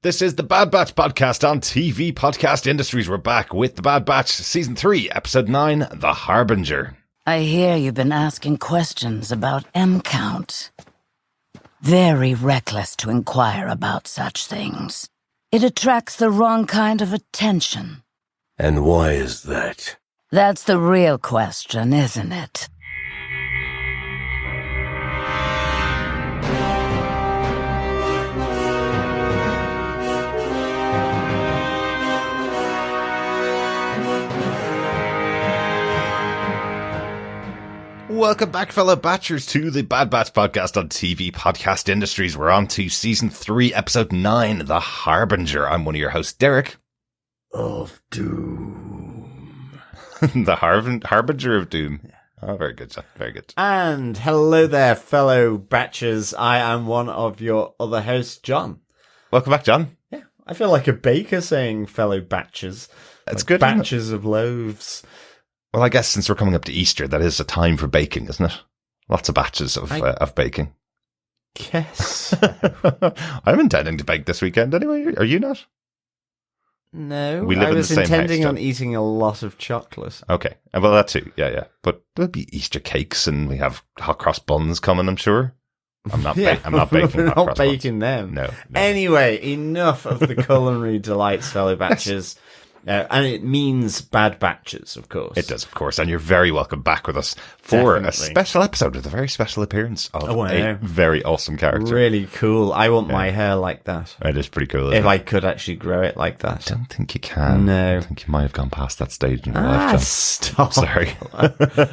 This is the Bad Batch podcast on TV Podcast Industries. We're back with the Bad Batch Season 3, Episode 9, The Harbinger. I hear you've been asking questions about M count. Very reckless to inquire about such things. It attracts the wrong kind of attention. And why is that? That's the real question, isn't it? Welcome back, fellow Batchers, to the Bad Batch podcast on TV Podcast Industries. We're on to Season 3, Episode 9, The Harbinger. I'm one of your hosts, Derek. Of Doom. The Harbinger of Doom. Oh, very good, John. Very good. And hello there, fellow Batchers. I am one of your other hosts, John. Welcome back, John. Yeah, I feel like a baker saying fellow Batchers. It's like good. Batches of loaves. Well, I guess since we're coming up to Easter, that is a time for baking, isn't it? Lots of batches of baking. Yes. I'm intending to bake this weekend anyway. Are you not? No, We live I in was the same intending house, on John. eating a lot of chocolate. Okay. Well, that too. Yeah. But there'll be Easter cakes and we have hot cross buns coming, I'm sure. I'm not baking We're hot cross not baking them. No. Anyway, enough of the culinary delights, fellow Batchers. And it means bad batches, of course. It does, of course. And you're very welcome back with us for a Definitely. special episode with a very special appearance of Oh, I a know. very awesome character. Really cool. I want my hair like that. It is pretty cool. If I could actually grow it like that. I don't think you can. No. I think you might have gone past that stage in your life, John. Stop. Sorry.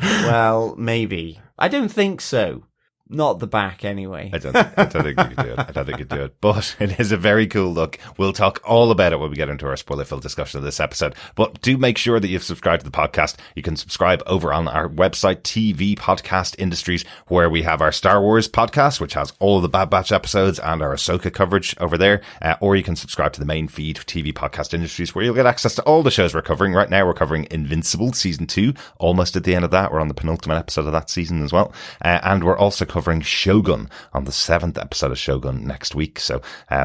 Well, maybe. I don't think so. Not the back, anyway. I don't think you could do it. I don't think you could do it. But it is a very cool look. We'll talk all about it when we get into our spoiler-filled discussion of this episode. But do make sure that you've subscribed to the podcast. You can subscribe over on our website, TV Podcast Industries, where we have our Star Wars podcast, which has all of the Bad Batch episodes and our Ahsoka coverage over there. Or you can subscribe to the main feed, TV Podcast Industries, where you'll get access to all the shows we're covering. Right now, we're covering Invincible Season 2. Almost at the end of that. We're on the penultimate episode of that season as well. And we're also covering Shogun on the 7th episode of Shogun next week. So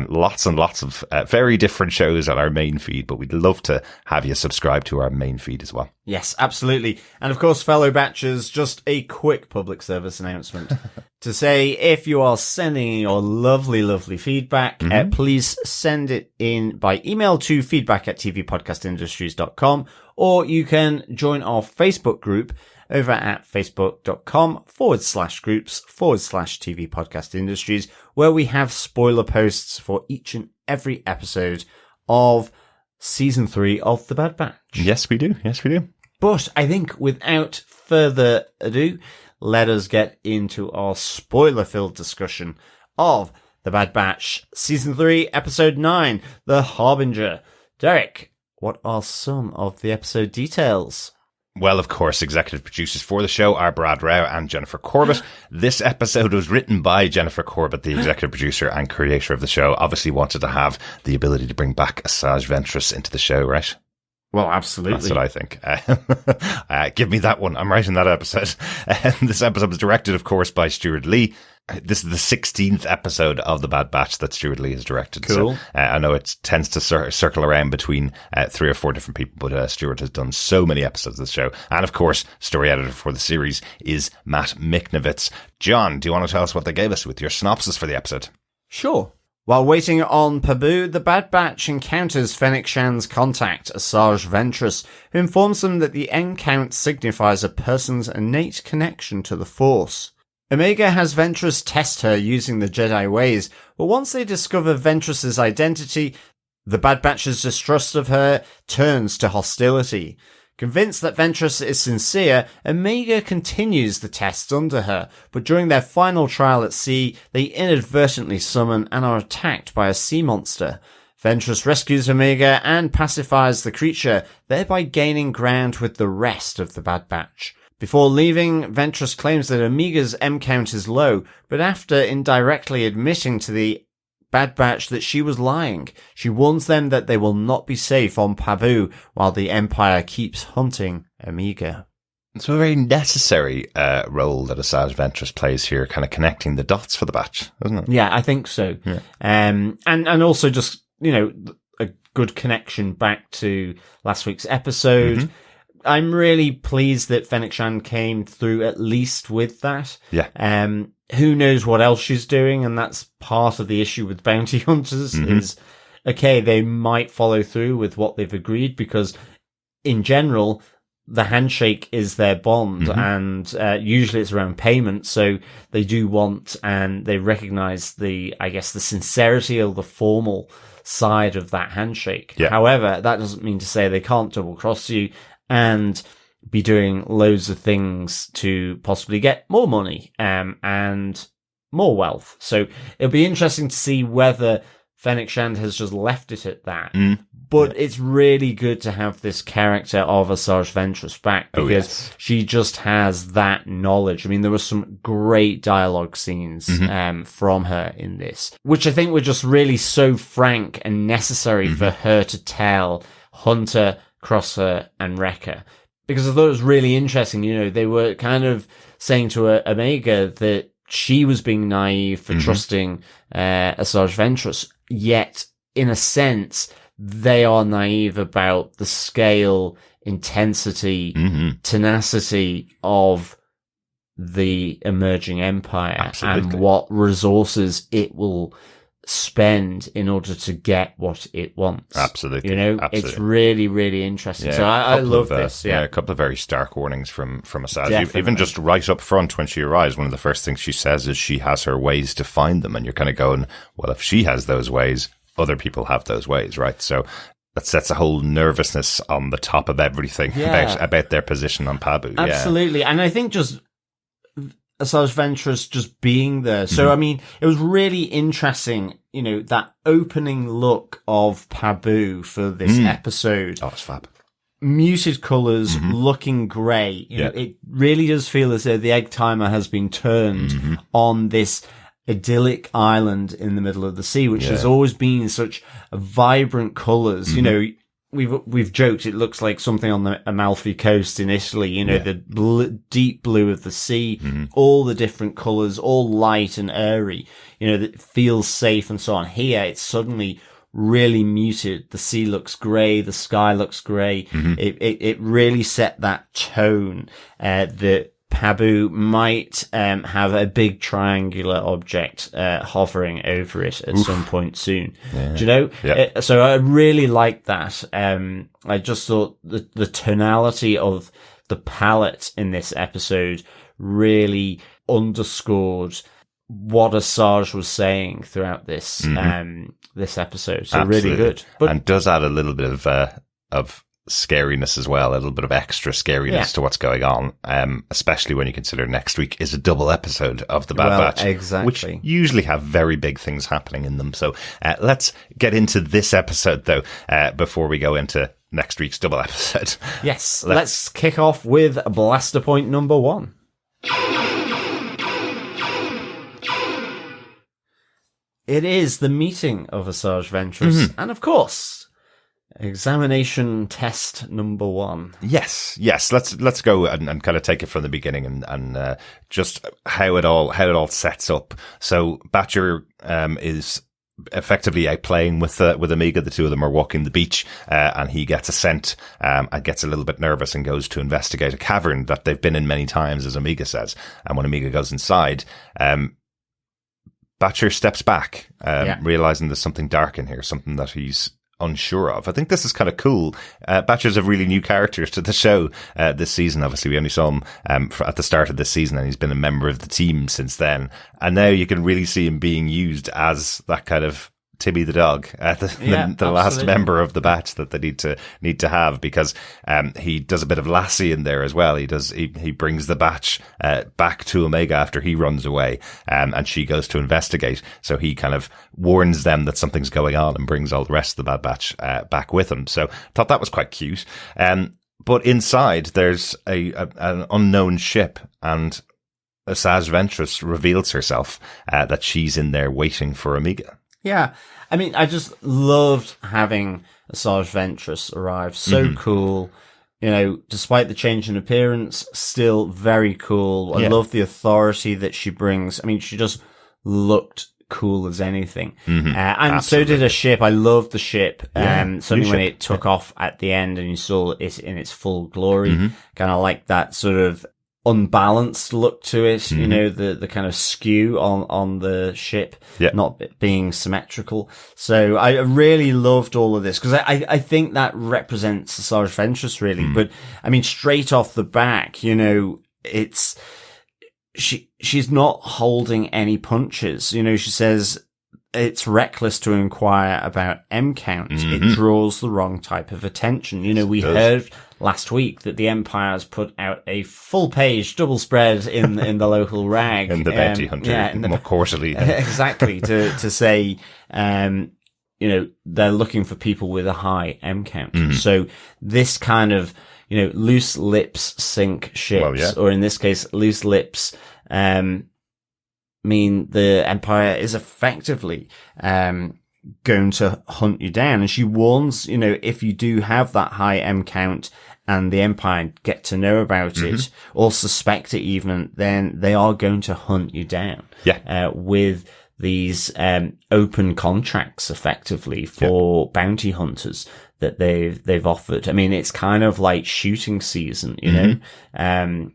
lots and lots of very different shows on our main feed, but we'd love to have you subscribe to our main feed as well. Yes, absolutely. And of course, fellow Batchers, just a quick public service announcement to say if you are sending your lovely, lovely feedback, please send it in by email to feedback@tvpodcastindustries.com, or you can join our Facebook group over at facebook.com/groups/TV Podcast Industries, where we have spoiler posts for each and every episode of Season 3 of The Bad Batch. Yes, we do. But I think without further ado, let us get into our spoiler-filled discussion of The Bad Batch, Season 3, Episode 9, The Harbinger. Derek, what are some of the episode details? Well, of course, executive producers for the show are Brad Rao and Jennifer Corbett. This episode was written by Jennifer Corbett, the executive producer and creator of the show. Obviously wanted to have the ability to bring back Asajj Ventress into the show, right? Well, absolutely. That's what I think. Give me that one. I'm writing that episode. This episode was directed, of course, by Stuart Lee. This is the 16th episode of The Bad Batch that Stuart Lee has directed. Cool. So, I know it tends to circle around between 3 or 4 different people, but Stuart has done so many episodes of the show. And of course, story editor for the series is Matt Miknevitz. John, do you want to tell us what they gave us with your synopsis for the episode? Sure. While waiting on Pabu, the Bad Batch encounters Fennec Shand's contact, Asajj Ventress, who informs them that the N count signifies a person's innate connection to the Force. Omega has Ventress test her using the Jedi ways, but once they discover Ventress's identity, the Bad Batch's distrust of her turns to hostility. Convinced that Ventress is sincere, Omega continues the tests under her, but during their final trial at sea, they inadvertently summon and are attacked by a sea monster. Ventress rescues Omega and pacifies the creature, thereby gaining ground with the rest of the Bad Batch. Before leaving, Ventress claims that Omega's M count is low, but after indirectly admitting to the Bad Batch that she was lying, she warns them that they will not be safe on Pabu while the Empire keeps hunting Omega. It's a very necessary role that Asajj Ventress plays here, kind of connecting the dots for the batch, isn't it? Yeah, I think so. Yeah. And also just a good connection back to last week's episode. I'm really pleased that Fennec Shand came through at least with that. Yeah. Who knows what else she's doing, and that's part of the issue with bounty hunters is, okay, they might follow through with what they've agreed because in general, the handshake is their bond and usually it's around payment. So they do want and they recognize the sincerity or the formal side of that handshake. Yeah. However, that doesn't mean to say they can't double cross you and be doing loads of things to possibly get more money and more wealth. So it'll be interesting to see whether Fennec Shand has just left it at that. But it's really good to have this character of Asajj Ventress back because she just has that knowledge. I mean, there were some great dialogue scenes from her in this, which I think were just really so frank and necessary for her to tell Hunter, Crosshair, and Wrecker. Because I thought it was really interesting. They were kind of saying to Omega that she was being naive for trusting Asajj Ventress, yet in a sense, they are naive about the scale, intensity, tenacity of the emerging empire and what resources it will spend in order to get what it wants. Absolutely. It's really, really interesting. Yeah, so I love this. Yeah, a couple of very stark warnings from Asajj. Even just right up front when she arrives, one of the first things she says is she has her ways to find them. And you're kind of going, well, if she has those ways, other people have those ways, right? So that sets a whole nervousness on the top of everything about their position on Pabu. Absolutely. And I think just Asajj Ventress just being there. So, I mean, it was really interesting, that opening look of Pabu for this episode. Oh, it's fab. Muted colours, looking grey. It really does feel as though the egg timer has been turned on this idyllic island in the middle of the sea, which has always been such vibrant colours. We've joked it looks like something on the Amalfi Coast in Italy, the deep blue of the sea, all the different colours, all light and airy, that feels safe and so on. Here, it's suddenly really muted. The sea looks grey, the sky looks grey. It really set that tone, that Pabu might have a big triangular object hovering over it at some point soon. Yeah. Do you know? Yeah. So I really like that. I just thought the tonality of the palette in this episode really underscored what Asajj was saying throughout this this episode. So really good. And does add a little bit of scariness as well, a little bit of extra scariness to what's going on, especially when you consider next week is a double episode of the Bad Batch, which usually have very big things happening in them. So let's get into this episode though, before we go into next week's double episode. Yes, let's kick off with blaster point number 1. It is the meeting of Asajj Ventress, and of course, examination test number 1. Yes. Let's go and kind of take it from the beginning and just how it all sets up. So Batcher is effectively out playing with Omega. The two of them are walking the beach, and he gets a scent and gets a little bit nervous and goes to investigate a cavern that they've been in many times, as Omega says. And when Omega goes inside, Batcher steps back, realizing there's something dark in here, something that he's unsure of. I think this is kind of cool. Batcher's a really new character to the show this season. Obviously, we only saw him at the start of this season, and he's been a member of the team since then. And now you can really see him being used as that kind of Timmy the dog, the last member of the batch that they need to have, because he does a bit of Lassie in there as well. He brings the batch back to Omega after he runs away, and she goes to investigate. So he kind of warns them that something's going on and brings all the rest of the Bad Batch back with him. So I thought that was quite cute. But inside there's an unknown ship, and Asajj Ventress reveals herself that she's in there waiting for Omega. Yeah. I mean, I just loved having Asajj Ventress arrive. So cool. Despite the change in appearance, still very cool. I love the authority that she brings. I mean, she just looked cool as anything. Mm-hmm. And so did a ship. I loved the ship. Certainly when ship. it took off at the end and you saw it in its full glory, Mm-hmm. kind of like that sort of unbalanced look to it, you know, the kind of skew on the ship, not being symmetrical. So I really loved all of this because I think that represents Asajj Ventress really. But I mean, straight off the back, you know, she's not holding any punches. You know, she says it's reckless to inquire about M count. It draws the wrong type of attention. You know, we heard last week that the Empire has put out a full-page double spread in the local rag, in the Bounty Hunter, in the quarterly, exactly to say, you know, they're looking for people with a high M count. So this kind of, you know, loose lips sink ships, or in this case, loose lips mean the Empire is effectively going to hunt you down. And she warns, you know, if you do have that high M count and the Empire get to know about it or suspect it even, then they are going to hunt you down. With these open contracts effectively for bounty hunters that they've offered. I mean, it's kind of like shooting season, you know?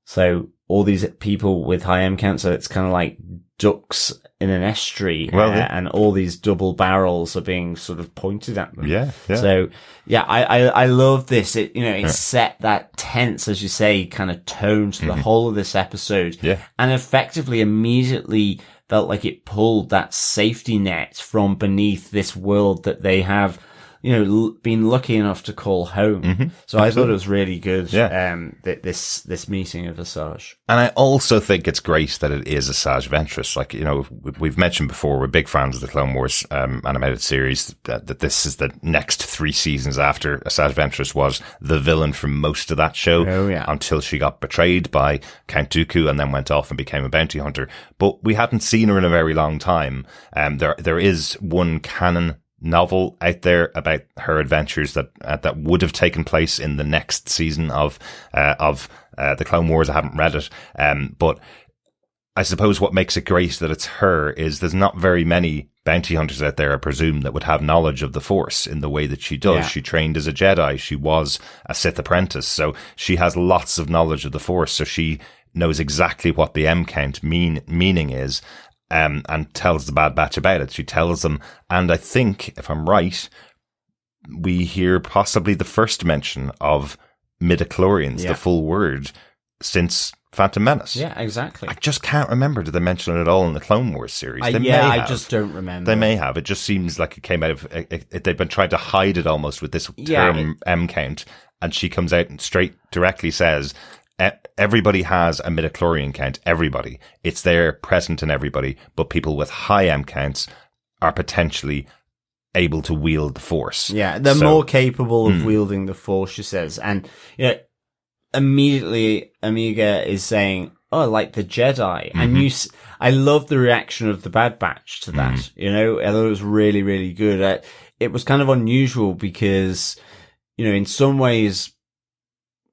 So all these people with high M counts, so it's kind of like ducks in an estuary, and all these double barrels are being sort of pointed at them. So I love this. It, you know, it set that tense, as you say, kind of tone to the whole of this episode, and effectively immediately felt like it pulled that safety net from beneath this world that they have, you know, been lucky enough to call home. So I thought it was really good, this meeting of Asajj. And I also think it's great that it is Asajj Ventress. Like, you know, we've mentioned before, we're big fans of the Clone Wars animated series, that this is the next 3 seasons after Asajj Ventress was the villain for most of that show, until she got betrayed by Count Dooku and then went off and became a bounty hunter. But we hadn't seen her in a very long time. There is one canon novel out there about her adventures that would have taken place in the next season of the Clone Wars. I haven't read it, but I suppose what makes it great that it's her is there's not very many bounty hunters out there, I presume, that would have knowledge of the Force in the way that she does. She trained as a Jedi. She was a Sith apprentice, so she has lots of knowledge of the Force. So she knows exactly what the M count meaning is. And tells the Bad Batch about it. She tells them, and I think, if I'm right, we hear possibly the first mention of midichlorians, the full word, since Phantom Menace. Yeah, exactly. I just can't remember. Did they mention it at all in the Clone Wars series? I just don't remember. They may have. It just seems like it came out of they've been trying to hide it almost with this term M count, and she comes out and directly says, everybody has a midichlorian count. Everybody. It's there, present in everybody, but people with high M counts are potentially able to wield the Force. Yeah, they're more capable of wielding the Force, she says. And, you know, immediately Omega is saying, oh, like the Jedi. And I love the reaction of the Bad Batch to that. You know, I thought it was really, really good. It was kind of unusual because, you know, in some ways,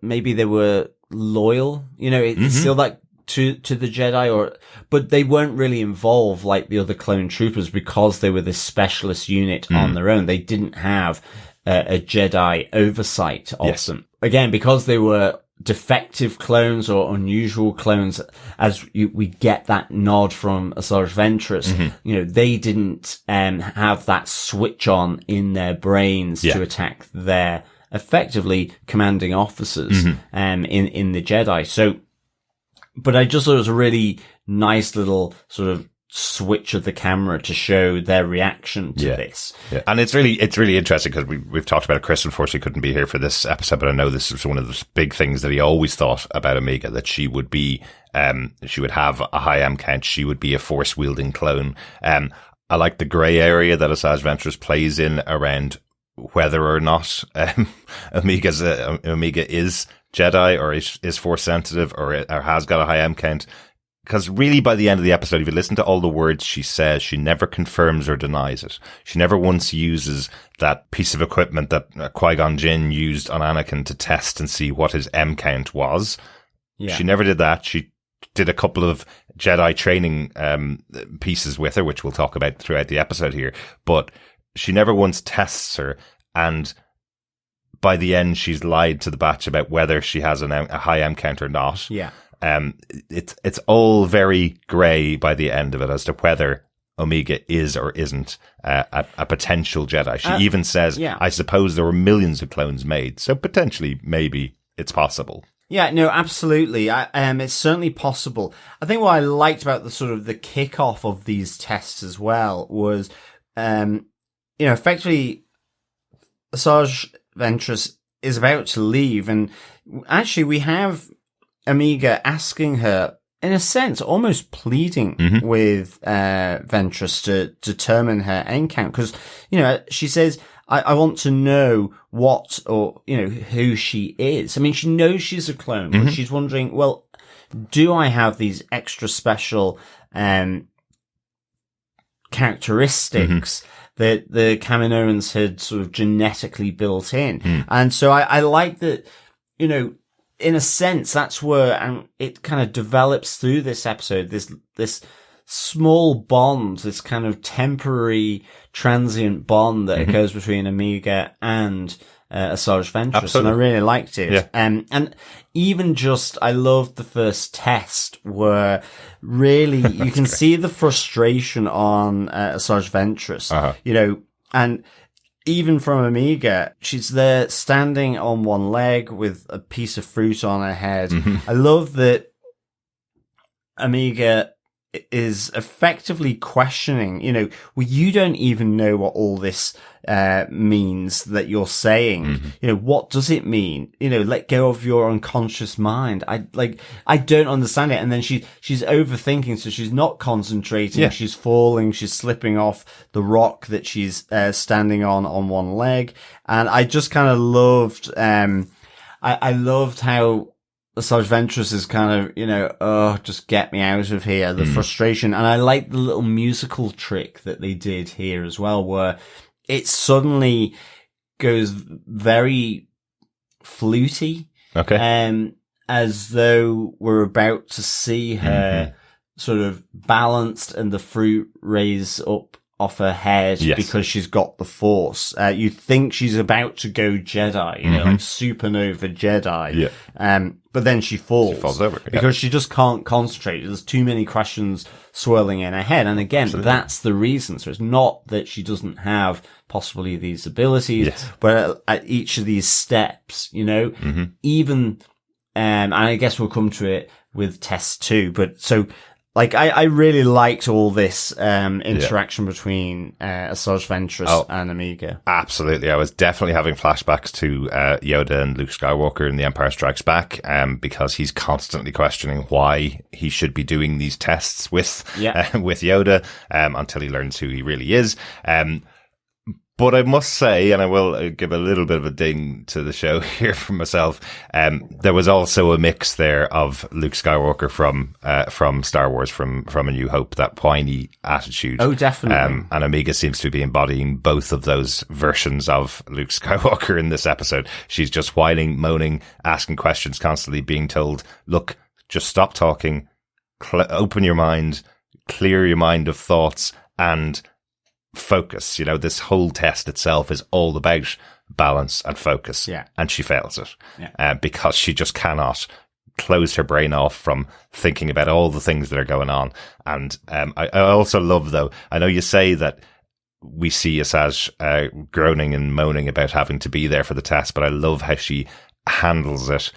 maybe they were loyal, you know, it's still like to the Jedi, but they weren't really involved like the other clone troopers because they were this specialist unit on their own. They didn't have a Jedi oversight of them. Again, because they were defective clones or unusual clones, as we get that nod from Asajj Ventress, you know, they didn't have that switch on in their brains to attack their effectively commanding officers in the Jedi. So, but I just thought it was a really nice little sort of switch of the camera to show their reaction to this. And it's really interesting because we've talked about it. Chris unfortunately couldn't be here for this episode, but I know this was one of the big things that he always thought about Omega, that she would be, she would have a high M count. She would be a Force wielding clone. I like the grey area that Asajj Ventress plays in around whether or not Omega is Jedi or is Force sensitive or has got a high M count. Because really, by the end of the episode, if you listen to all the words she says, she never confirms or denies it. She never once uses that piece of equipment that Qui-Gon Jinn used on Anakin to test and see what his M count was. She never did that. She did a couple of Jedi training pieces with her, which we'll talk about throughout the episode here, but she never once tests her, and by the end she's lied to the batch about whether she has a high M count or not. Yeah. It's all very grey by the end of it as to whether Omega is or isn't a potential Jedi. She even says, I suppose there were millions of clones made, so potentially, maybe it's possible. Yeah, no, absolutely. It's certainly possible. I think what I liked about the sort of the kickoff of these tests as well was, effectively, Asajj Ventress is about to leave, and actually we have Omega asking her, in a sense, almost pleading with Ventress to determine her end count, because, she says, I want to know what, or, who she is. I mean, she knows she's a clone, but she's wondering, well, do I have these extra special characteristics that the Kaminoans had sort of genetically built in? And so I like that, in a sense, that's where it kind of develops through this episode, this small bond, this kind of temporary, transient bond that occurs between Omega and Asajj Ventress. Absolutely. And I really liked it. Yeah. And even just, I loved the first test where really you can see the frustration on Asajj Ventress, and even from Omega, she's there standing on one leg with a piece of fruit on her head. I love that Omega is effectively questioning, well, you don't even know what all this means that you're saying. What does it mean? Let go of your unconscious mind. I don't understand it. And then she's overthinking, so she's not concentrating. Yeah. She's falling. She's slipping off the rock that she's standing on one leg. And I just kind of loved, I loved how Asajj Ventress is kind of, just get me out of here, the frustration. And I like the little musical trick that they did here as well, where it suddenly goes very fluty. Okay. As though we're about to see her sort of balanced and the fruit raise up off her head because she's got the Force. You think she's about to go Jedi, like supernova Jedi. Yeah. But then she falls. She falls over. Because she just can't concentrate. There's too many questions swirling in her head. And again, that's the reason. So it's not that she doesn't have possibly these abilities, but at each of these steps, even, and I guess we'll come to it with test 2, but so, I really liked all this interaction between Asajj Ventress and Omega. Absolutely. I was definitely having flashbacks to Yoda and Luke Skywalker in The Empire Strikes Back, because he's constantly questioning why he should be doing these tests with Yoda until he learns who he really is. But I must say, and I will give a little bit of a ding to the show here for myself, there was also a mix there of Luke Skywalker from Star Wars, from A New Hope, that whiny attitude. Oh, definitely. And Omega seems to be embodying both of those versions of Luke Skywalker in this episode. She's just whining, moaning, asking questions constantly, being told, look, just stop talking, open your mind, clear your mind of thoughts, and focus. This whole test itself is all about balance and focus. Yeah. And she fails it. Yeah. Because she just cannot close her brain off from thinking about all the things that are going on. And I also love, though, I know you say that we see Asajj groaning and moaning about having to be there for the test, but I love how she handles it,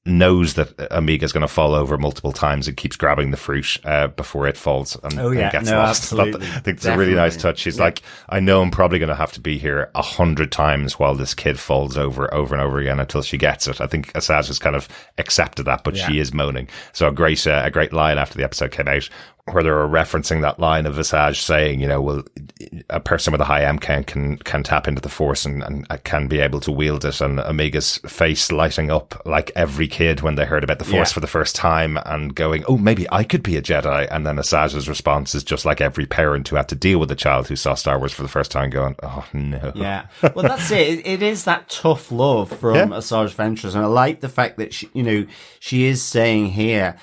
knows that Omega's going to fall over multiple times and keeps grabbing the fruit before it falls and gets lost. Absolutely. I think it's a really nice touch. She's like, I know I'm probably going to have to be here 100 times while this kid falls over and over again until she gets it. I think Asajj has kind of accepted that, but she is moaning. So a great line after the episode came out, where they were referencing that line of Asajj saying, well, a person with a high M count can tap into the Force and can be able to wield it. And Omega's face lighting up like every kid when they heard about the Force for the first time and going, oh, maybe I could be a Jedi. And then Asajj's response is just like every parent who had to deal with a child who saw Star Wars for the first time going, oh, no. Yeah. Well, that's it. It is that tough love from Asajj Ventress. And I like the fact that she is saying here,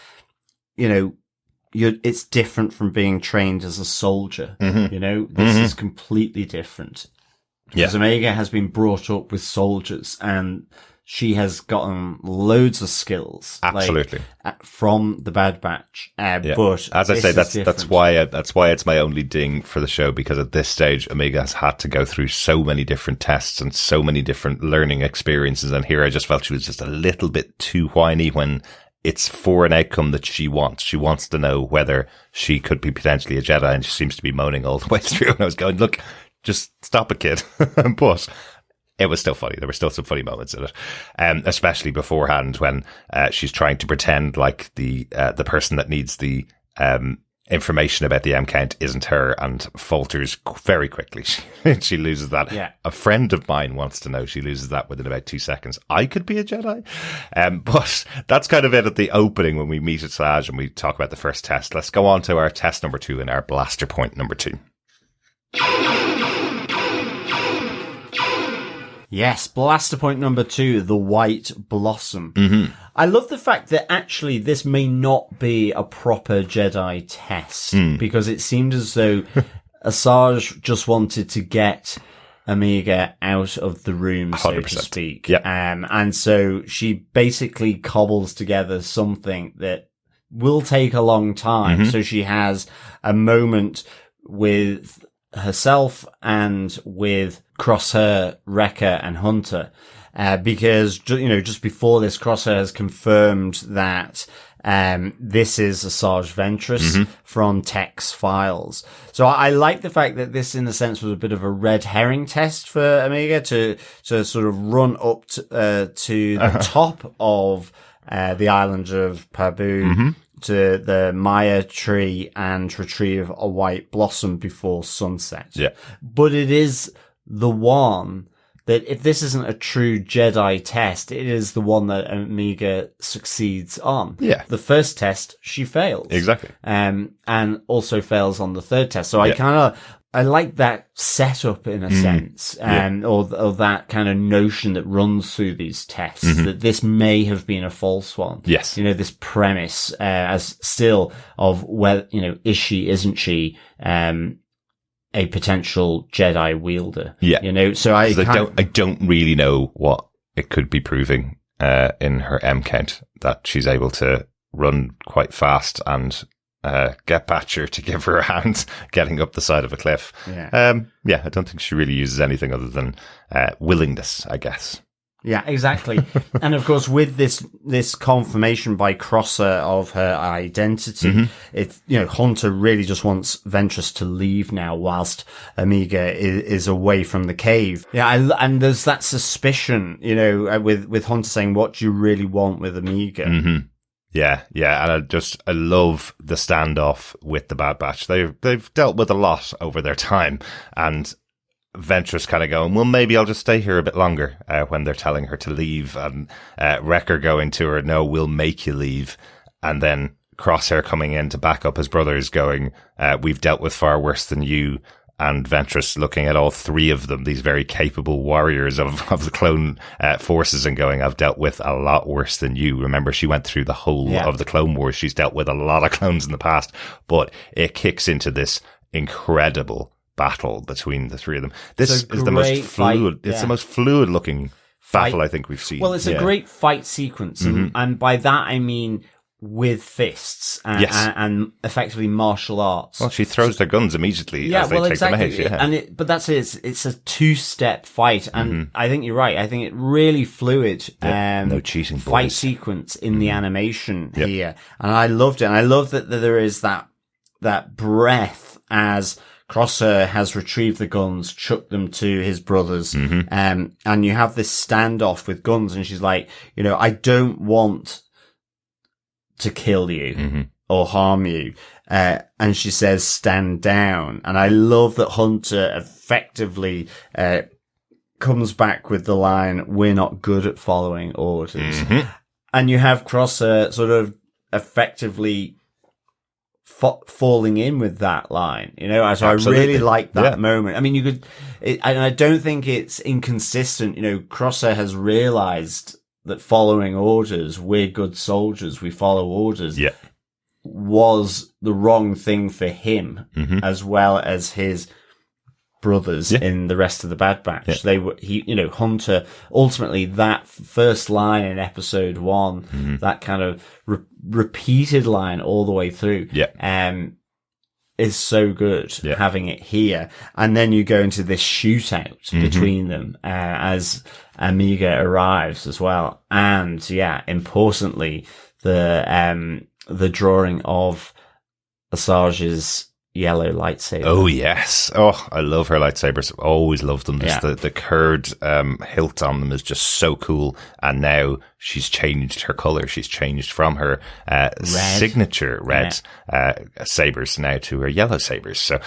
it's different from being trained as a soldier. Mm-hmm. You know, this is completely different. Because Omega has been brought up with soldiers, and she has gotten loads of skills. Absolutely. From the Bad Batch. But as I say, that's why it's my only ding for the show, because at this stage, Omega has had to go through so many different tests and so many different learning experiences. And here I just felt she was just a little bit too whiny when it's for an outcome that she wants. She wants to know whether she could be potentially a Jedi, and she seems to be moaning all the way through. And I was going, look, just stop it, kid. But it was still funny. There were still some funny moments in it, especially beforehand when she's trying to pretend like the person that needs the information about the M count isn't her, and falters very quickly. She loses that. Yeah. A friend of mine wants to know. She loses that within about 2 seconds. I could be a Jedi. But that's kind of it at the opening when we meet Asajj and we talk about the first test. Let's go on to our test number 2 and our blaster point number 2. Yes, blaster point number 2, the White Blossom. Mm-hmm. I love the fact that actually this may not be a proper Jedi test, because it seemed as though Asajj just wanted to get Omega out of the room, so 100%. to speak. Yep. And so she basically cobbles together something that will take a long time. So she has a moment with herself and with Crosshair, Wrecker, and Hunter, because just before this, Crosshair has confirmed that this is Asajj Ventress from Tech's files. So I like the fact that this, in a sense, was a bit of a red herring test for Omega to sort of run up to the top of the island of Pabu, to the Maya tree, and retrieve a white blossom before sunset. Yeah. But it is the one that, if this isn't a true Jedi test, it is the one that Omega succeeds on. Yeah. The first test, she fails. Exactly. And also fails on the third test. So I like that setup in a sense, or that kind of notion that runs through these tests, that this may have been a false one. Yes. This premise, as still of whether, is she, isn't she, a potential Jedi wielder? Yeah. So I don't really know what it could be proving, in her M count, that she's able to run quite fast and get Batcher to give her a hand getting up the side of a cliff. Yeah. I don't think she really uses anything other than willingness, I guess. Yeah, exactly. And of course, with this confirmation by Crosshair of her identity, it's, Hunter really just wants Ventress to leave now whilst Omega is away from the cave. Yeah, and there's that suspicion, with Hunter saying, what do you really want with Omega? Yeah, and I love the standoff with the Bad Batch. They've dealt with a lot over their time, and Ventress kind of going, well, maybe I'll just stay here a bit longer, when they're telling her to leave, and Wrecker going to her, no, we'll make you leave, and then Crosshair coming in to back up his brothers going, we've dealt with far worse than you. And Ventress looking at all three of them, these very capable warriors of the clone forces, and going, I've dealt with a lot worse than you. Remember, she went through the whole of the Clone Wars. She's dealt with a lot of clones in the past, but it kicks into this incredible battle between the three of them. This is the most fluid. It's the most fluid looking battle I think we've seen. Well, it's a great fight sequence, and by that I mean with fists and effectively martial arts. Well, she throws their guns immediately as they take them out. Yeah. But that's it. It's a two-step fight, and I think you're right. I think it really fluid. No cheating. Fight sequence in the animation here, and I loved it. And I love that there is that breath as Crosshair has retrieved the guns, chucked them to his brothers, and you have this standoff with guns, and she's like, I don't want to kill you or harm you. And she says, stand down. And I love that Hunter effectively comes back with the line, we're not good at following orders. And you have Crosshair sort of effectively falling in with that line, so absolutely. I really like that moment. I mean, and I don't think it's inconsistent. Crosshair has realized that following orders, we're good soldiers, we follow orders. was the wrong thing for him, as well as his brothers in the rest of the Bad Batch. They were, Hunter, ultimately that first line in episode 1, that kind of repeated line all the way through, is so good having it here. And then you go into this shootout between them, as Amiga arrives as well. And importantly, the drawing of Asajj's yellow lightsaber. Oh yes. Oh, I love her lightsabers. Always loved them. Just the curved hilt on them is just so cool. And now she's changed her color. She's changed from her signature red sabers now to her yellow sabers. So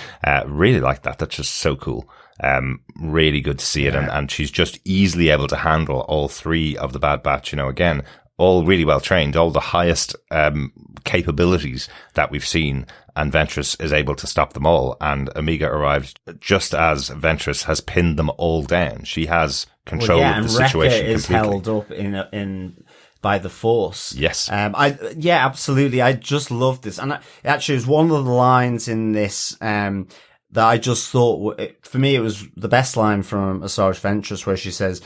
really like that. That's just so cool. Really good to see it. And she's just easily able to handle all 3 of the Bad Batch. Again, all really well trained, all the highest capabilities that we've seen, and Ventress is able to stop them all. And Amiga arrived just as Ventress has pinned them all down. She has control of the situation is completely. Held up in by the Force. Yes. Absolutely. I just love this, and actually, it was one of the lines in this that I just thought, for me, it was the best line from Asajj Ventress, where she says,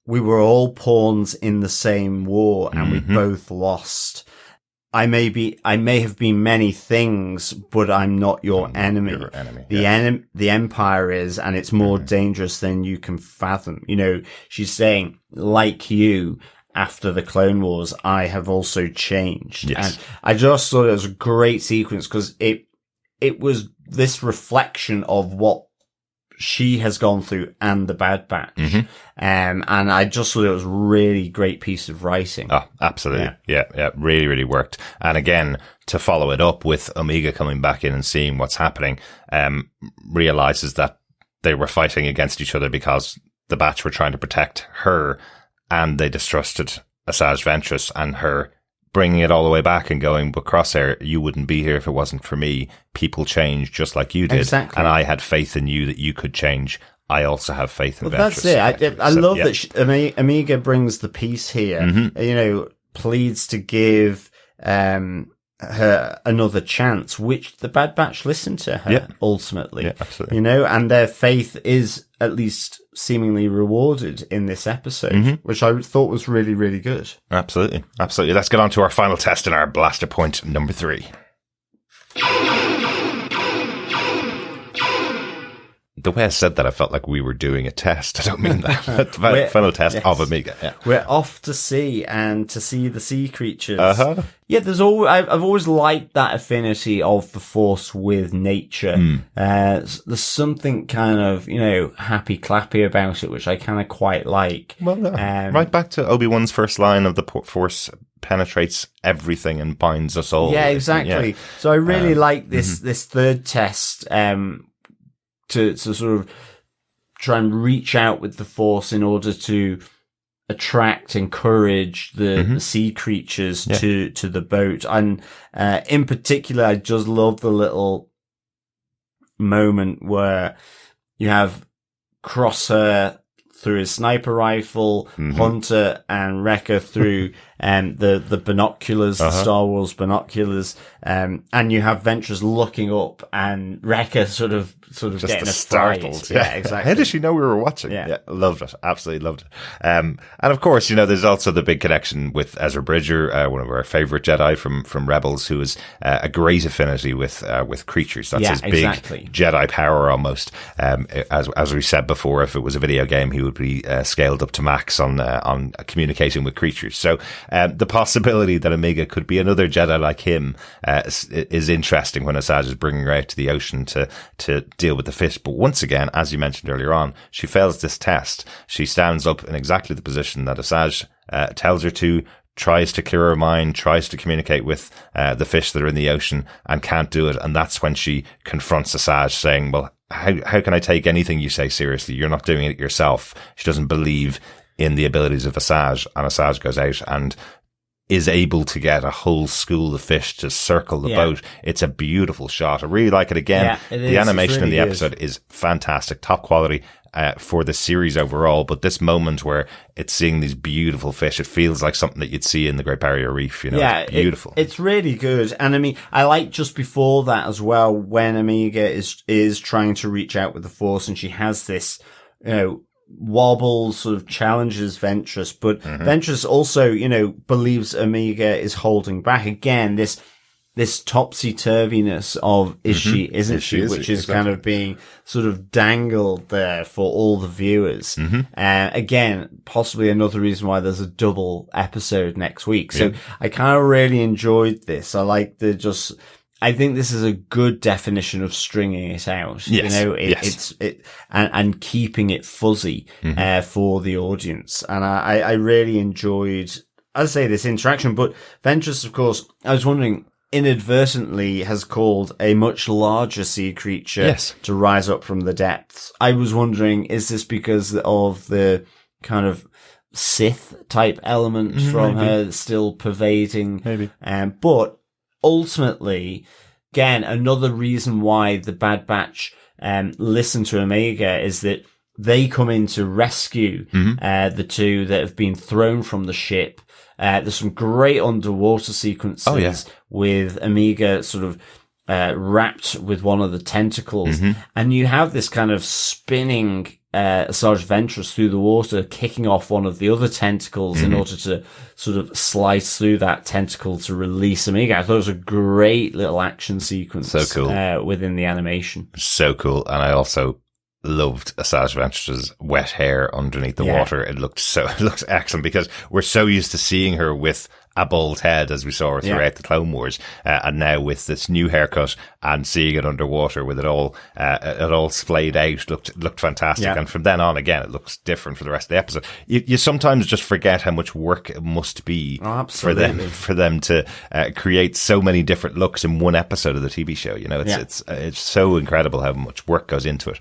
we were all pawns in the same war, and we both lost. I may have been many things, but I'm not your enemy. Your enemy. The Empire is, and it's more dangerous than you can fathom. She's saying, like you, after the Clone Wars, I have also changed. Yes. And I just thought it was a great sequence, because it was this reflection of what she has gone through and the Bad Batch. And I just thought it was a really great piece of writing. Oh, absolutely. Yeah. Really, really worked. And again, to follow it up with Omega coming back in and seeing what's happening, realizes that they were fighting against each other because the Batch were trying to protect her, and they distrusted Asajj Ventress, and her bringing it all the way back and going, but Crosshair, you wouldn't be here if it wasn't for me. People change just like you did. Exactly. And I had faith in you that you could change. I also have faith in Ventress. That's it. I love that Amiga brings the peace here, pleads to give her another chance, which the Bad Batch listened to her ultimately. Yeah, absolutely. And their faith is at least seemingly rewarded in this episode, which I thought was really, really good. Absolutely. Let's get on to our final test in our blaster point number 3. The way I said that, I felt like we were doing a test. I don't mean that. Final test of Amiga. Yeah. We're off to sea, and to see the sea creatures. Yeah, I've always liked that affinity of the Force with nature. There's something kind of, happy clappy about it, which I kind of quite like. Well, right back to Obi-Wan's first line of the Force penetrates everything and binds us all. Yeah, exactly. So I really like this third test, to sort of try and reach out with the Force in order to encourage the sea creatures to the boat. And in particular, I just love the little moment where you have Crosshair through his sniper rifle, Hunter and Wrecker through the binoculars, the Star Wars binoculars, and you have Ventress looking up, and Wrecker sort of just getting startled. Yeah, exactly. How did she know we were watching? Yeah, loved it. Absolutely loved it. And of course, there's also the big connection with Ezra Bridger, one of our favorite Jedi from Rebels, who is a great affinity with creatures. That's his big Jedi power almost. As we said before, if it was a video game, he would be scaled up to max on communicating with creatures. So the possibility that Amiga could be another Jedi like him is interesting when Asajj is bringing her out to the ocean to deal with the fish. But once again, as you mentioned earlier on, she fails this test. She stands up in exactly the position that Asajj tells her to, tries to clear her mind, tries to communicate with the fish that are in the ocean, and can't do it. And that's when she confronts Asajj, saying, well, how can I take anything you say seriously? You're not doing it yourself. She doesn't believe in the abilities of Asajj, and Asajj goes out and is able to get a whole school of fish to circle the boat. It's a beautiful shot. I really like it. Again, the animation in the episode is fantastic, top quality for the series overall. But this moment where it's seeing these beautiful fish, it feels like something that you'd see in the Great Barrier Reef. It's beautiful. It's really good. And I mean, I like just before that as well, when Omega is trying to reach out with the Force, and she has this, wobble, sort of challenges Ventress, but Ventress also, believes Omega is holding back. Again, this topsy-turviness of is she, isn't she, which is kind of being sort of dangled there for all the viewers. Again, possibly another reason why there's a double episode next week. So I kind of really enjoyed this. I think this is a good definition of stringing it out. Yes. And keeping it fuzzy, for the audience. And I really enjoyed, I'd say, this interaction. But Ventress, of course, I was wondering, inadvertently has called a much larger sea creature to rise up from the depths. I was wondering, is this because of the kind of Sith type element from her still pervading? Maybe. But ultimately, again, another reason why the Bad Batch listen to Omega is that they come in to rescue the two that have been thrown from the ship. There's some great underwater sequences with Omega sort of wrapped with one of the tentacles, and you have this kind of spinning Asajj Ventress through the water, kicking off one of the other tentacles in order to sort of slice through that tentacle to release Omega. I thought it was a great little action sequence. So cool. Within the animation. So cool. And I also loved Asajj Ventress's wet hair underneath the water. It looks excellent, because we're so used to seeing her with a bald head as we saw her throughout the Clone Wars, and now with this new haircut and seeing it underwater with it all splayed out looked fantastic. And from then on, again, it looks different for the rest of the episode. You sometimes just forget how much work it must be for them to create so many different looks in one episode of the TV show. It's so incredible how much work goes into it.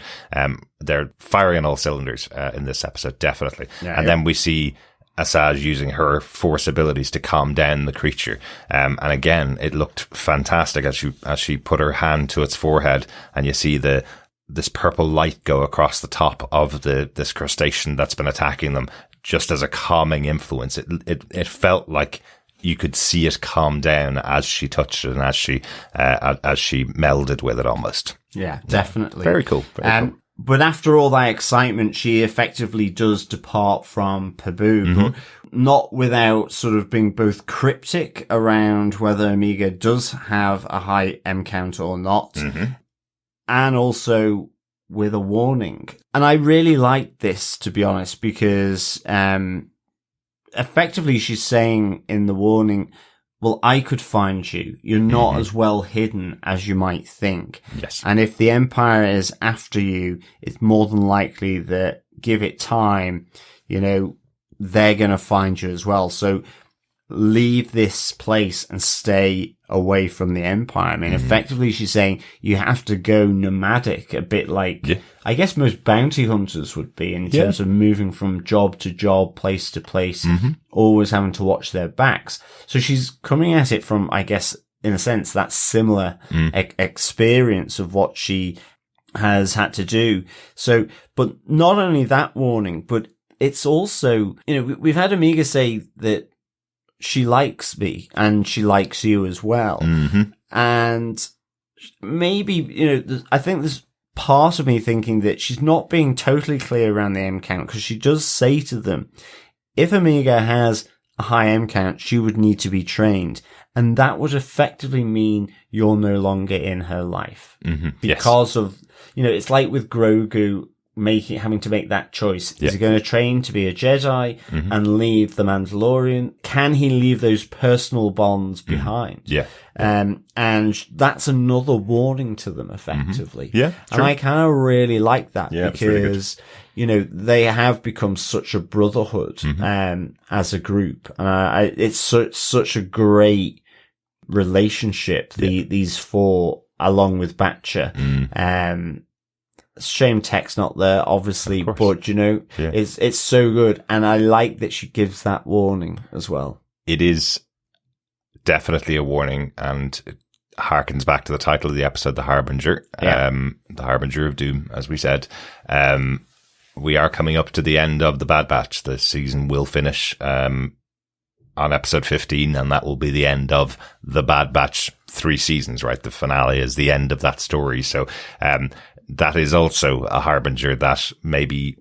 They're firing on all cylinders in this episode, definitely. Then we see Asajj using her Force abilities to calm down the creature. And again, it looked fantastic as she put her hand to its forehead, and you see this purple light go across the top of this crustacean that's been attacking them, just as a calming influence. It felt like you could see it calm down as she touched it and as she melded with it almost. Yeah, definitely. Very cool. Very cool. But after all that excitement, she effectively does depart from Pabu, but not without sort of being both cryptic around whether Omega does have a high M count or not, and also with a warning. And I really like this, to be honest, because effectively she's saying in the warning, well, I could find you. You're not as well hidden as you might think. Yes. And if the Empire is after you, it's more than likely that, give it time, they're going to find you as well. So leave this place and stay away from the Empire. I mean, effectively she's saying you have to go nomadic, a bit like, I guess most bounty hunters would be, in terms of moving from job to job, place to place, always having to watch their backs. So she's coming at it from, I guess, in a sense, that similar experience of what she has had to do. So, but not only that warning, but it's also, we've had Omega say that she likes me and she likes you as well. And maybe, I think there's part of me thinking that she's not being totally clear around the M count, because she does say to them, if Omega has a high M count, she would need to be trained. And that would effectively mean you're no longer in her life. Because of, it's like with Grogu having to make that choice. Is he going to train to be a Jedi and leave the Mandalorian? Can he leave those personal bonds behind? And that's another warning to them, effectively. Yeah, and I kind of really like that, because, they have become such a brotherhood, as a group. And it's such a great relationship, these four, along with Batcher. Shame Tech's not there, obviously, but it's so good, and I like that she gives that warning as well. It is definitely a warning, and it harkens back to the title of the episode, The Harbinger. The Harbinger of Doom, as we said. We are coming up to the end of the Bad Batch. The season will finish on episode 15, and that will be the end of the Bad Batch 3 seasons, right? The finale is the end of that story. So that is also a harbinger that maybe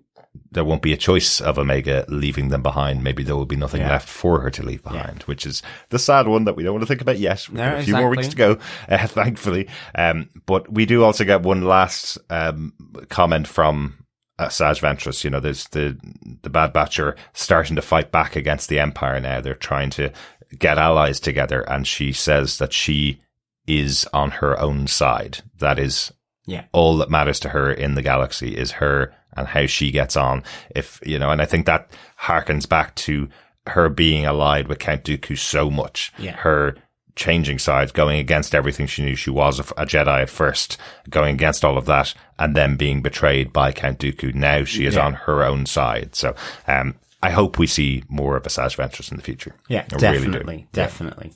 there won't be a choice of Omega leaving them behind. Maybe there will be nothing left for her to leave behind, which is the sad one that we don't want to think about yet. We've got a few more weeks to go, thankfully. But we do also get one last comment from Asajj Ventress. You know, there's the Bad Batch are starting to fight back against the Empire now. They're trying to get allies together, and she says that she is on her own side. That is all that matters to her in the galaxy, is her and how she gets on. If, you know, and I think that harkens back to her being allied with Count Dooku so much. Her changing sides, going against everything she knew. She was a Jedi at first, going against all of that, and then being betrayed by Count Dooku. Now she is on her own side. So, I hope we see more of Asajj Ventress in the future. Yeah, I definitely, really do. definitely.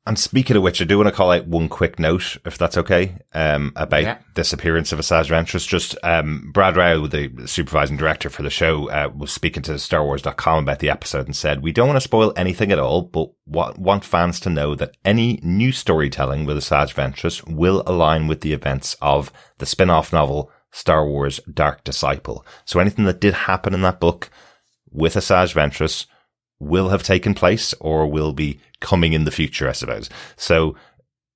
And speaking of which, I do want to call out one quick note, if that's okay, about this appearance of Asajj Ventress. Just, Brad Rao, the supervising director for the show, was speaking to StarWars.com about the episode and said, "We don't want to spoil anything at all, but want fans to know that any new storytelling with Asajj Ventress will align with the events of the spin-off novel, Star Wars Dark Disciple. So anything that did happen in that book with Asajj Ventress will have taken place or will be coming in the future, I suppose. So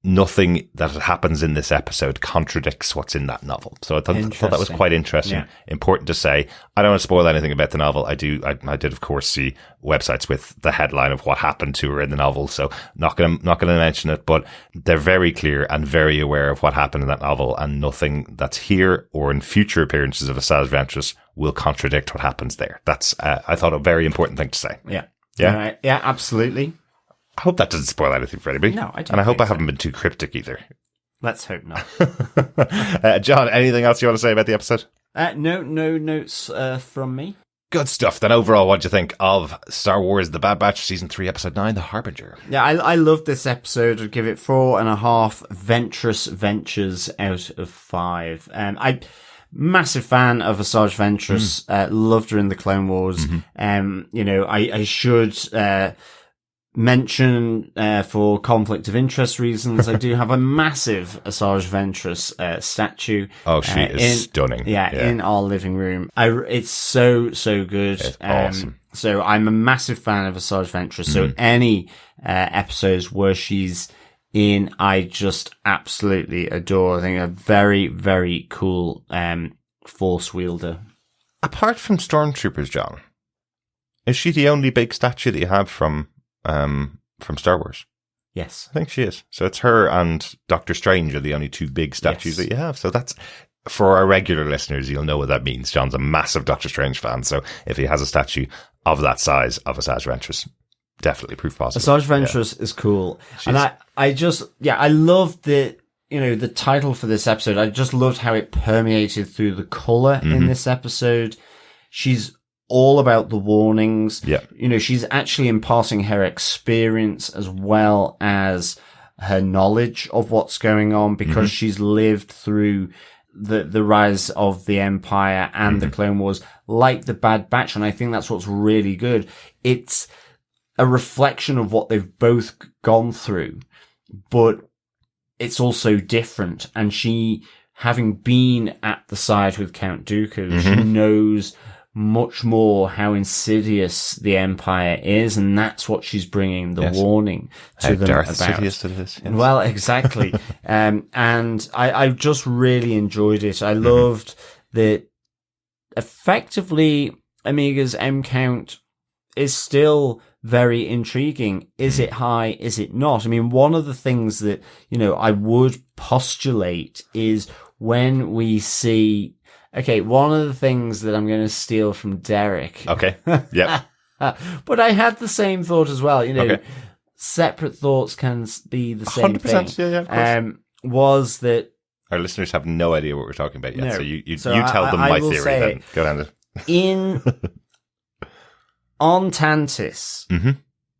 nothing that happens in this episode contradicts what's in that novel. So I thought that was quite interesting. Important to say. I don't want to spoil anything about the novel. I did, of course, see websites with the headline of what happened to her in the novel. So not going to mention it, but they're very clear and very aware of what happened in that novel, and nothing that's here or in future appearances of Asajj Ventress will contradict what happens there. That's, I thought, a very important thing to say. Yeah, absolutely. I hope that doesn't spoil anything for anybody. No, I don't. And I hope I haven't been too cryptic either. Let's hope not. John, anything else you want to say about the episode? No notes from me. Good stuff. Then overall, what do you think of Star Wars The Bad Batch Season 3, Episode 9, The Harbinger? Yeah, I loved this episode. I'd give it 4.5 Ventress Ventures out of 5. Massive fan of Asajj Ventress. Loved her in the Clone Wars. You know, I should mention, for conflict of interest reasons, I do have a massive Asajj Ventress statue. Oh, she is stunning. In our living room. It's so good. It's awesome. So I'm a massive fan of Asajj Ventress. So any episodes where she's in, I just absolutely adore. I think a very, very cool force wielder. Apart from Stormtroopers, John, is she the only big statue that you have from Star Wars? Yes. I think she is. So it's her and Doctor Strange are the only two big statues that you have. So that's, for our regular listeners, you'll know what that means. John's a massive Doctor Strange fan. So if he has a statue of that size of Asajj Ventress, definitely proof positive. Asajj Ventress is cool. And I love the title for this episode. I just loved how it permeated through the color in this episode. She's all about the warnings. Yeah. You know, she's actually imparting her experience as well as her knowledge of what's going on, because she's lived through the rise of the Empire and the Clone Wars, like the Bad Batch. And I think that's what's really good. It's a reflection of what they've both gone through, but it's also different. And she, having been at the side with Count Dooku, she knows much more how insidious the Empire is, and that's what she's bringing the warning to them Darth about. Sidious it is. Yes. Well, exactly. And I just really enjoyed it. I loved that effectively Omega's M count is still very intriguing. Is it high? Is it not? I mean, one of the things that, you know, I would postulate is when we see, okay, one of the things that I'm going to steal from Derek. Okay. Yeah. But I had the same thought as well. You know, separate thoughts can be the same 100%, thing. yeah, of course. Was that our listeners have no idea what we're talking about yet. No. So you So tell them I my will theory say then. Go ahead. on Tantis,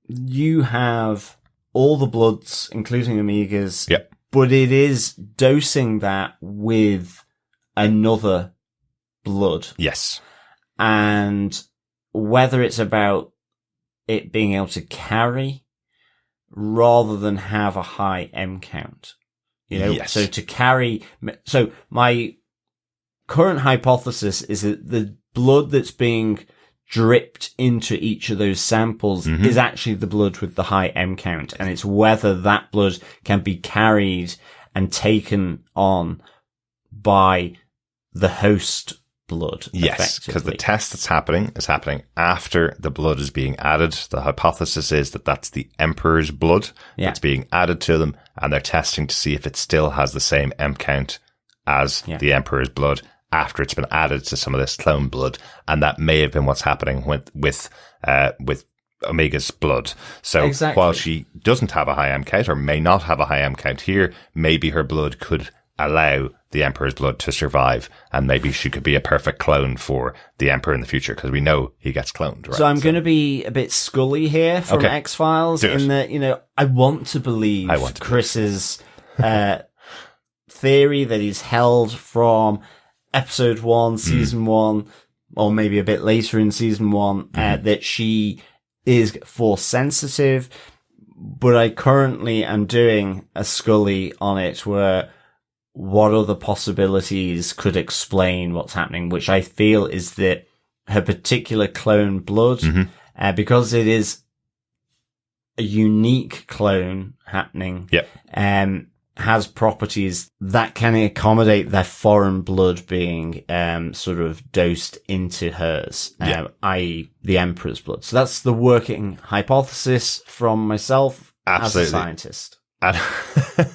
you have all the bloods, including Omega's. Yep. But it is dosing that with another blood. Yes. And whether it's about it being able to carry rather than have a high M count. You know, Yes. so to carry, so my current hypothesis is that the blood that's being dripped into each of those samples is actually the blood with the high M count. And it's whether that blood can be carried and taken on by the host blood. Yes, because the test that's happening is happening after the blood is being added. The hypothesis is that that's the Emperor's blood that's being added to them, and they're testing to see if it still has the same M count as the Emperor's blood after it's been added to some of this clone blood, and that may have been what's happening with Omega's blood. So while she doesn't have a high M count, or may not have a high M count here, maybe her blood could allow the Emperor's blood to survive, and maybe she could be a perfect clone for the Emperor in the future, because we know he gets cloned, right? So I'm going to be a bit Scully here from X-Files in that, you know, I want to believe Chris's theory that he's held from episode 1, season 1, or maybe a bit later in season 1, that she is force sensitive, but I currently am doing a Scully on it where what other possibilities could explain what's happening, which I feel is that her particular clone blood, because it is a unique clone happening, has properties that can accommodate their foreign blood being sort of dosed into hers, i.e. the Emperor's blood. So that's the working hypothesis from myself as a scientist. And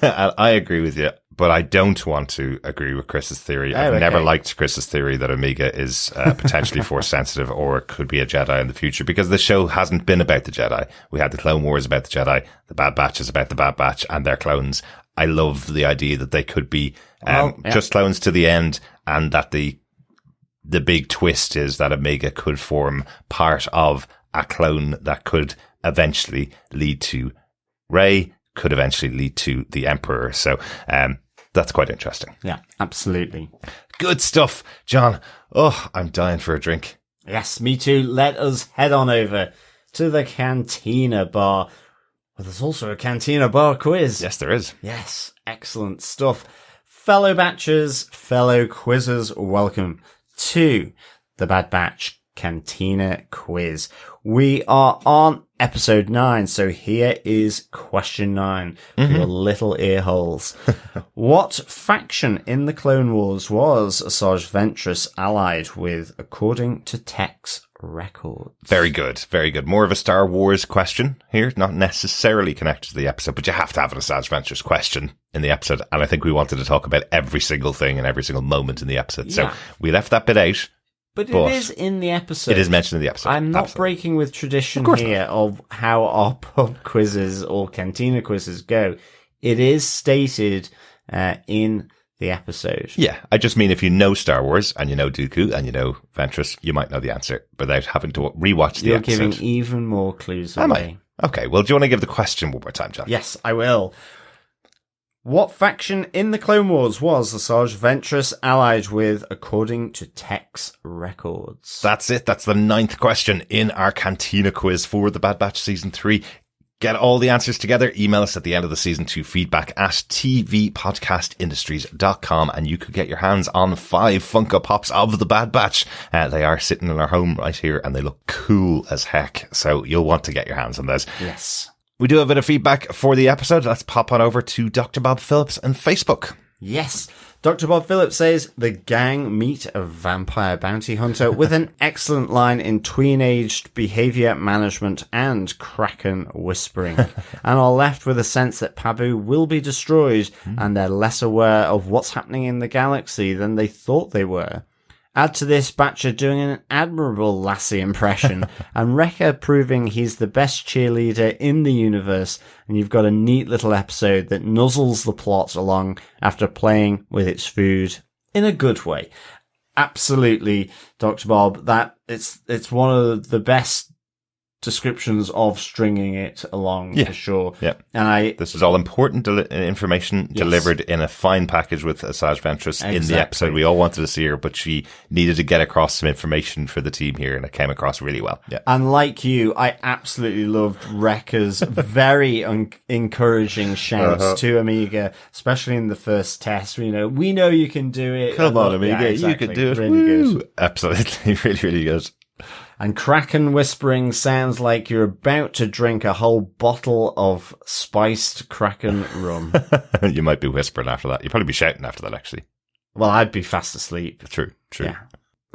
I agree with you, but I don't want to agree with Chris's theory. I've never liked Chris's theory that Omega is potentially force sensitive or could be a Jedi in the future, because the show hasn't been about the Jedi. We had the Clone Wars about the Jedi. The Bad Batch is about the Bad Batch and their clones. I love the idea that they could be just clones to the end, and that the big twist is that Omega could form part of a clone that could eventually lead to Rey, could eventually lead to the Emperor. So that's quite interesting. Yeah, absolutely. Good stuff, John. Oh, I'm dying for a drink. Yes, me too. Let us head on over to the Cantina Bar. Well, there's also a Cantina Bar quiz. Yes, there is. Yes, excellent stuff. Fellow Batchers, fellow quizzers, welcome to the Bad Batch Cantina Quiz. We are on episode 9, so here is question 9 for your little ear holes. What faction in the Clone Wars was Asajj Ventress allied with, according to Tech's records? Very good, very good. More of a Star Wars question here, not necessarily connected to the episode, but you have to have an Asajj Ventress question in the episode, and I think we wanted to talk about every single thing and every single moment in the episode, so we left that bit out. But it is in the episode. It is mentioned in the episode. I'm not breaking with tradition here of how our pub quizzes or cantina quizzes go. It is stated in the episode. Yeah, I just mean if you know Star Wars and you know Dooku and you know Ventress, you might know the answer without having to rewatch the episode. You're giving even more clues away. Am I? Okay, well, do you want to give the question one more time, John? Yes, I will. What faction in the Clone Wars was Asajj Ventress allied with, according to Tech's records? That's it. That's the 9th question in our Cantina quiz for the Bad Batch Season 3. Get all the answers together. Email us at the end of the season to feedback@tvpodcastindustries.com, and you could get your hands on 5 Funko Pops of the Bad Batch. They are sitting in our home right here, and they look cool as heck. So you'll want to get your hands on those. Yes. We do have a bit of feedback for the episode. Let's pop on over to Dr. Bob Phillips and Facebook. Yes. Dr. Bob Phillips says, the gang meet a vampire bounty hunter with an excellent line in tween-aged behavior management and Kraken whispering, and are left with a sense that Pabu will be destroyed and they're less aware of what's happening in the galaxy than they thought they were. Add to this Batcher doing an admirable Lassie impression, and Wrecker proving he's the best cheerleader in the universe, and you've got a neat little episode that nuzzles the plot along after playing with its food in a good way. Absolutely, Dr. Bob, that it's one of the best descriptions of stringing it along for sure. Yeah. And this is all important information delivered in a fine package with Asajj Ventress in the episode. We all wanted to see her, but she needed to get across some information for the team here, and it came across really well. Yeah. And like you, I absolutely loved Wrecker's very encouraging shouts to Amiga, especially in the first test. You know, we know you can do it. Come on, Amiga, you can do it. Really good. Absolutely, really, really good. And Kraken whispering sounds like you're about to drink a whole bottle of spiced Kraken rum. You might be whispering after that. You'd probably be shouting after that, actually. Well, I'd be fast asleep. True. Yeah.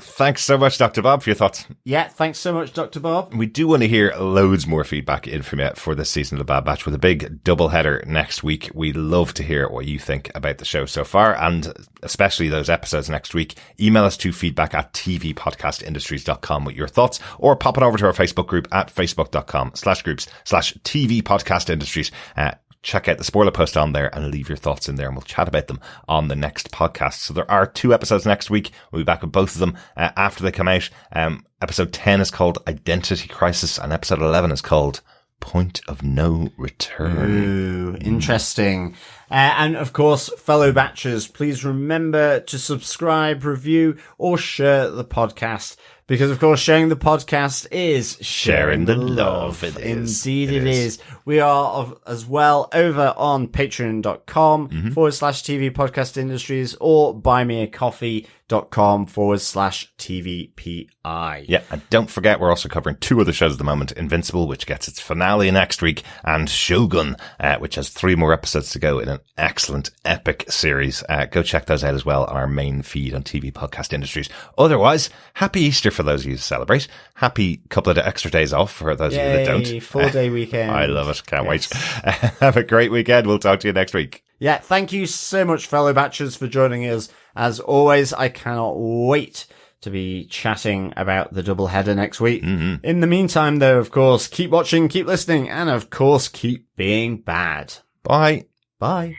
Thanks so much, Dr. Bob, for your thoughts. Yeah, thanks so much, Dr. Bob. We do want to hear loads more feedback in from you for this season of The Bad Batch with a big double header next week. We love to hear what you think about the show so far, and especially those episodes next week. Email us to feedback@tvpodcastindustries.com with your thoughts, or pop it over to our Facebook group at facebook.com/groups/tvpodcastindustries. Check out the spoiler post on there and leave your thoughts in there, and we'll chat about them on the next podcast. So there are 2 episodes next week. We'll be back with both of them after they come out. Episode 10 is called Identity Crisis, and episode 11 is called Point of No Return. Ooh, interesting. And of course, fellow Batchers, please remember to subscribe, review, or share the podcast. Because, of course, sharing the podcast is sharing the love. Indeed, it is. We are as well over on patreon.com/TV Podcast Industries or buymeacoffee.com/TVPI. Yeah, and don't forget, we're also covering 2 other shows at the moment. Invincible, which gets its finale next week, and Shogun, which has 3 more episodes to go in an excellent, epic series. Go check those out as well on our main feed on TV Podcast Industries. Otherwise, happy Easter for those of you who celebrate. Happy couple of extra days off for those of you that don't. 4-day weekend. I love it. Can't wait. Have a great weekend. We'll talk to you next week. Yeah, thank you so much, fellow Batchers, for joining us. As always, I cannot wait to be chatting about the doubleheader next week. Mm-hmm. In the meantime, though, of course, keep watching, keep listening, and of course, keep being bad. Bye. Bye.